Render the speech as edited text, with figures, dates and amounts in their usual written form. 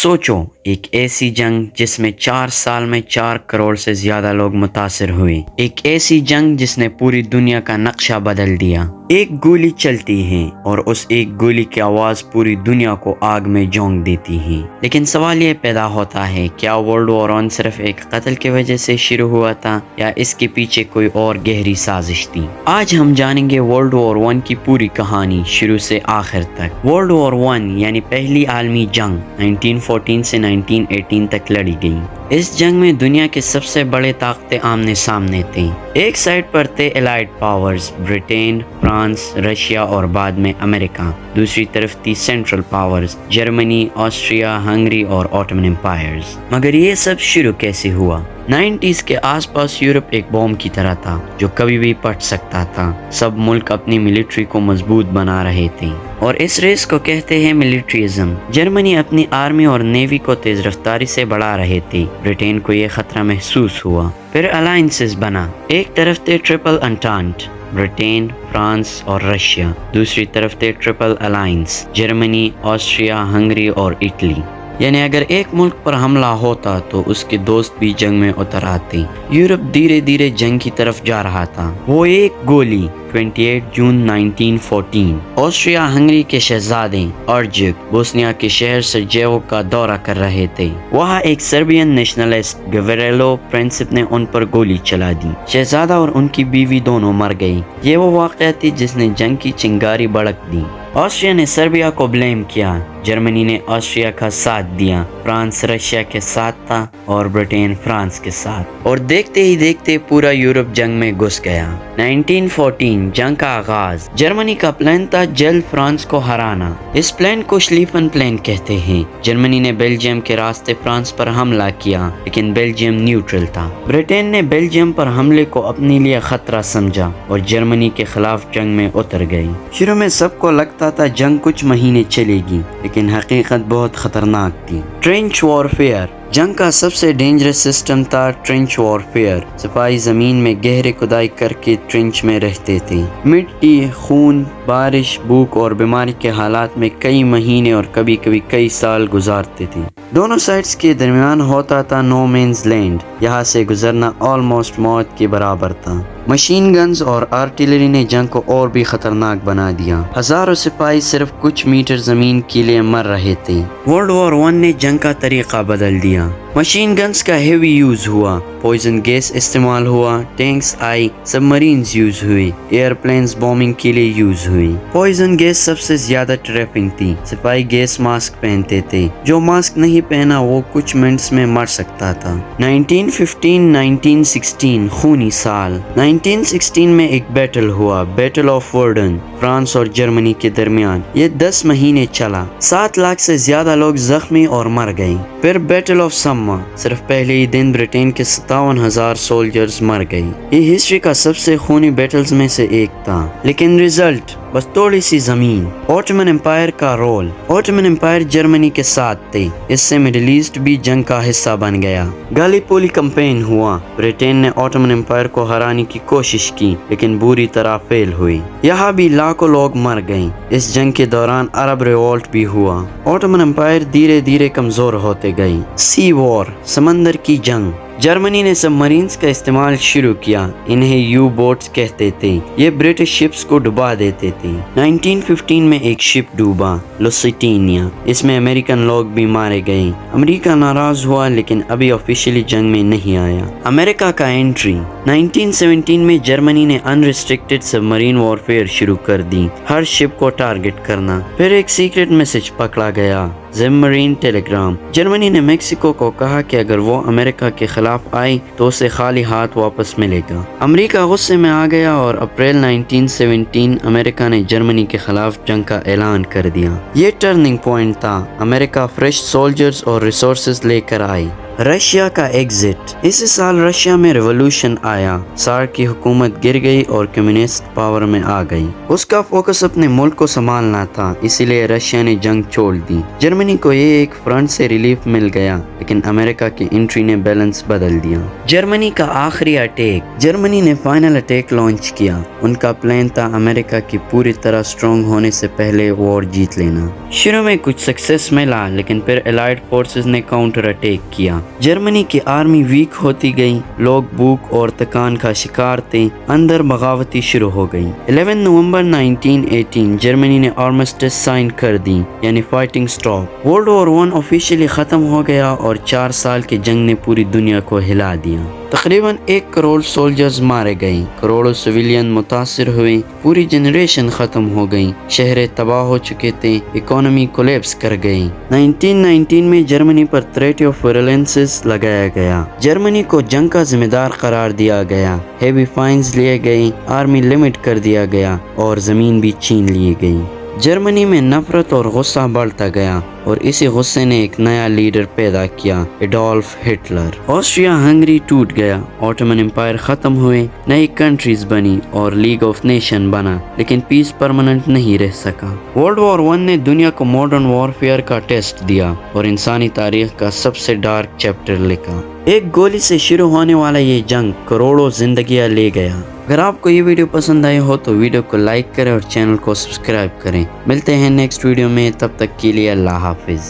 سوچو، ایک ایسی جنگ جس میں 4 سال میں 4 کروڑ سے زیادہ لوگ متاثر ہوئے، ایک ایسی جنگ جس نے پوری دنیا کا نقشہ بدل دیا۔ ایک گولی چلتی ہے اور اس ایک گولی کی آواز پوری دنیا کو آگ میں جھونک دیتی ہے۔ لیکن سوال یہ پیدا ہوتا ہے، کیا ورلڈ وار 1 صرف ایک قتل کی وجہ سے شروع ہوا تھا یا اس کے پیچھے کوئی اور گہری سازش تھی؟ آج ہم جانیں گے ورلڈ وار 1 کی پوری کہانی شروع سے آخر تک۔ ورلڈ وار 1 یعنی پہلی عالمی جنگ 1914 سے 1918 تک لڑی گئی۔ اس جنگ میں دنیا کے سب سے بڑے طاقتیں آمنے سامنے تھیں۔ ایک سائڈ پر تھے allied powers, Britain, France, Russia اور بعد میں امریکہ۔ دوسری طرف تھی central powers, Germany, Austria, Hungary اور آٹومن امپائرز۔ مگر یہ سب شروع کیسے ہوا؟ 90s کے آس پاس یورپ ایک بوم کی طرح تھا جو کبھی بھی پھٹ سکتا تھا۔ سب ملک اپنی ملٹری کو مضبوط بنا رہے تھے اور اس ریس کو کہتے ہیں ملٹریزم۔ جرمنی اپنی آرمی اور نیوی کو تیز رفتاری سے بڑھا رہے تھے۔ برٹین کو یہ خطرہ محسوس ہوا۔ پھر الائنسز بنا۔ ایک طرف تھے ٹرپل انٹانٹ، برٹین، فرانس اور رشیا۔ دوسری طرف تھے triple alliance, Germany, Austria, Hungary اور اٹلی۔ یعنی اگر ایک ملک پر حملہ ہوتا تو اس کے دوست بھی جنگ میں اتر آتے۔ یورپ دھیرے دھیرے جنگ کی طرف جا رہا تھا۔ وہ ایک گولی 28 جون 1914 آسٹریا ہنگری کے شہزادے ارجک بوسنیا کے شہر سرجیو کا دورہ کر رہے تھے۔ وہاں ایک سربین نیشنلسٹ گویریلو پرنسپ نے ان پر گولی چلا دی۔ شہزادہ اور ان کی بیوی دونوں مر گئی۔ یہ وہ واقعہ تھی جس نے جنگ کی چنگاری بھڑک دی۔ آسٹریا نے سربیا کو بلیم کیا، جرمنی نے آسٹریا کا ساتھ دیا، فرانس رشیا کے ساتھ تھا اور برٹین فرانس کے ساتھ، اور دیکھتے ہی دیکھتے پورا یورپ جنگ میں گھس گیا۔ 1914 جنگ کا آغاز۔ جرمنی کا پلان تھا جلد فرانس کو ہرانا۔ اس پلان کو شلیپن پلان کہتے ہیں۔ جرمنی نے بیلجیم کے راستے فرانس پر حملہ کیا لیکن بیلجیم نیوٹرل تھا۔ برٹین نے بیلجیم پر حملے کو اپنے لیے خطرہ سمجھا اور جرمنی کے خلاف جنگ میں اتر گئی۔ شروع میں سب کو لگتا تھا جنگ کچھ مہینے چلے گی لیکن حقیقت بہت خطرناک تھی۔ ٹرینچ وارفیئر۔ جنگ کا سب سے ڈینجرس سسٹم تھا ٹرینچ وارفیئر۔ سپاہی زمین میں گہرے کھدائی کر کے ٹرینچ میں رہتے تھے۔ مٹی، خون، بارش، بھوک اور بیماری کے حالات میں کئی مہینے اور کبھی کبھی کئی سال گزارتے تھے۔ دونوں سائڈز کے درمیان ہوتا تھا نو مینز لینڈ۔ یہاں سے گزرنا آلموسٹ موت کے برابر تھا۔ مشین گنز اور آرٹلری نے جنگ کو اور بھی خطرناک بنا دیا۔ ہزاروں سپاہی صرف کچھ میٹر زمین کے لیے مر رہے تھے۔ ورلڈ وار 1 نے جنگ کا طریقہ بدل دیا۔ مشین گنز کا ہیوی یوز ہوا، پوائزن گیس استعمال ہوا، ٹینکس آئی، سب مرینز یوز ہوئی، ایئر پلینز بومنگ کے لیے یوز ہوئی۔ پوائزن گیس سب سے زیادہ ٹریپنگ تھی۔ سپاہی گیس ماسک پہنتے تھے۔ جو ماسک نہیں پہنا وہ کچھ منٹس میں مر سکتا تھا۔ 1915-1916 خونی سال۔ 1916 میں ایک بیٹل ہوا، بیٹل آف ورڈن، فرانس اور جرمنی کے درمیان۔ یہ 10 مہینے چلا۔ 7 لاکھ سے زیادہ لوگ زخمی اور مر گئے۔ پھر بیٹل آف سما، صرف پہلے ہی دن برٹین کے 57,000 سولجرز مر گئے۔ یہ ہسٹری کا سب سے خونی بیٹلز میں سے ایک تھا، لیکن ریزلٹ بس تھوڑی سی زمین۔ آٹومن امپائر کا رول۔ آٹومن امپائر جرمنی کے ساتھ تھے، اس سے مڈل ایسٹ بھی جنگ کا حصہ بن گیا۔ گالیپولی کمپین ہوا۔ برٹین نے آٹومن امپائر کو ہرانے کی کوشش کی لیکن بری طرح فیل ہوئی۔ یہاں بھی لاکھوں لوگ مر گئے۔ اس جنگ کے دوران عرب ریوولٹ بھی ہوا۔ آٹومن امپائر دھیرے دھیرے کمزور ہوتے گئی۔ سی وار، سمندر کی جنگ۔ جرمنی نے سب مرینز کا استعمال شروع کیا۔ انہیں یو بوٹس کہتے تھے۔ یہ برٹش شپس کو ڈبا دیتے تھے۔ 1915 میں ایک شپ ڈوبا، لوسیٹینیا۔ اس میں امریکن لوگ بھی مارے گئے۔ امریکہ ناراض ہوا لیکن ابھی آفیشلی جنگ میں نہیں آیا۔ امریکہ کا انٹری۔ 1917 میں جرمنی نے انریسٹرکٹڈ سب مرین وارفیئر شروع کر دی، ہر شپ کو ٹارگٹ کرنا۔ پھر ایک سیکرٹ میسج پکڑا گیا، زم مرین ٹیلی گرام۔ جرمنی نے میکسیکو کو کہا کہ اگر وہ امریکہ کے خلاف آئی تو اسے خالی ہاتھ واپس ملے گا۔ امریکہ غصے میں آ گیا اور اپریل 1917 امریکہ نے جرمنی کے خلاف جنگ کا اعلان کر دیا۔ یہ ٹرننگ پوائنٹ تھا۔ امریکہ فریش سولجرز اور ریسورسز لے کر آئی۔ رشیا کا ایگزٹ۔ اسی سال رشیا میں ریولوشن آیا، سار کی حکومت گر گئی اور کمیونسٹ پاور میں آ گئی۔ اس کا فوکس اپنے ملک کو سنبھالنا تھا، اسی لیے رشیا نے جنگ چھوڑ دی۔ جرمنی کو یہ ایک فرنٹ سے ریلیف مل گیا، لیکن امریکہ کی انٹری نے بیلنس بدل دیا۔ جرمنی کا آخری اٹیک۔ جرمنی نے فائنل اٹیک لانچ کیا۔ ان کا پلان تھا امریکہ کی پوری طرح اسٹرانگ ہونے سے پہلے وار جیت لینا۔ شروع میں کچھ سکسیس ملا، لیکن پھر الائیڈ فورسز نے کاؤنٹر اٹیک کیا۔ جرمنی کی آرمی ویک ہوتی گئی، لوگ بھوک اور تکان کا شکار تھے، اندر بغاوتی شروع ہو گئی۔ 11 نومبر 1918 جرمنی نے آرمسٹس سائن کر دی، یعنی fighting stop. World war 1 officially ختم ہو گیا اور 4 سال کی جنگ نے پوری دنیا کو ہلا دیا۔ تقریباً 1 کروڑ سولجرز مارے گئے، کروڑوں سویلین متاثر ہوئے، پوری جنریشن ختم ہو گئی، شہریں تباہ ہو چکے تھے، اکانومی کولیپس کر گئی۔ 1919 میں جرمنی پر تھریٹ آف وائلنس لگایا گیا۔ جرمنی کو جنگ کا ذمہ دار قرار دیا گیا، ہیوی فائنز لیے گئے، آرمی لمٹ کر دیا گیا اور زمین بھی چھین لی گئی۔ جرمنی میں نفرت اور غصہ بڑھتا گیا اور اسی غصے نے ایک نیا لیڈر پیدا کیا، ایڈولف ہٹلر۔ آسٹریا ہنگری ٹوٹ گیا، آٹومن امپائر ختم ہوئے، نئی کنٹریز بنی اور لیگ آف نیشن بنا، لیکن پیس پرماننٹ نہیں رہ سکا۔ ورلڈ وار 1 نے دنیا کو ماڈرن وارفیئر کا ٹیسٹ دیا اور انسانی تاریخ کا سب سے ڈارک چیپٹر لکھا۔ ایک گولی سے شروع ہونے والا یہ جنگ کروڑوں زندگیاں لے گیا۔ اگر آپ کو یہ ویڈیو پسند آئی ہو تو ویڈیو کو لائک کریں اور چینل کو سبسکرائب کریں۔ ملتے ہیں نیکسٹ ویڈیو میں، تب تک کے لیے اللہ حافظ۔